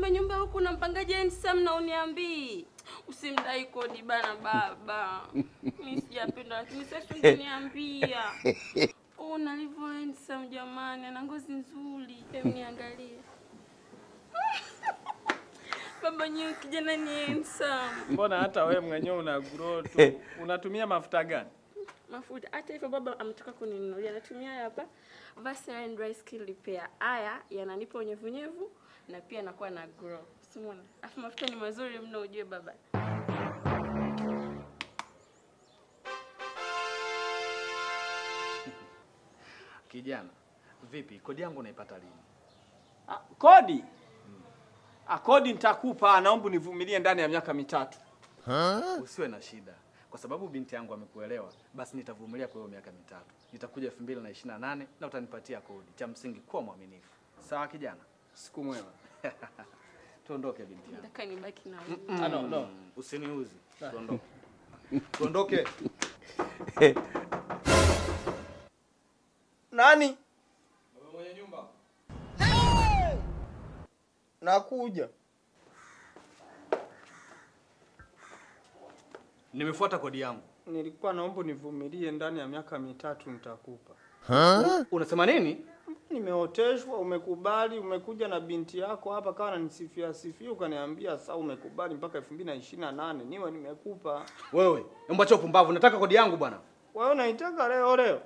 kumbe nyumba huku na mpangaji handsome na uniambii. Usimdai kodi bana baba. Mimi sijapenda lakini sasa ungeniambia. Unalivyo handsome jamani, ana ngozi nzuri. Hebu niangalie. Baba nyewe kijana ni handsome. Mbona hata wewe mwenyewe una grow tu? Unatumia mafuta gani? Mafuta. Hata hivyo baba ametoka kuninunulia. Natumia hapa Vaseline Dry Skin Repair. Haya yananipa unyevunyevu na pia nakuwa na grow. Usimwona? Afu mafuta ni mazuri mno ujue baba. Kijana, vipi? Kodi yangu unaipata lini? Kodi? Kodi nitakupa, naomba univumilie ndani ya miaka 3. Usiwe na shida. Kwa sababu binti yangu amekuelewa, basi nitavumilia kwa hiyo miaka 3. Nitakuja 2028 na utanipatia kodi. Cha msingi kuwa mwaminifu. Sawa kijana? Siku mwema. Tuondoke binti yangu. Nataka nibaki na wewe. No. Usiniuzi. Tuondoke. Tuondoke. Nani? Baba mwenye nyumba. Nakuja. Nimefuata kodi yangu. Nilikuwa naomba nivumilie ndani ya miaka 3 nitakupa. Unasema nini? Nimeoteshwa, umekubali, umekuja na binti yako hapa kawa ananisifia ukaniambia sawa umekubali mpaka 2028 niwe nimekupa. Wewe, mbona upumbavu? Nataka kodi yangu bwana. Wewe unaitaka leo?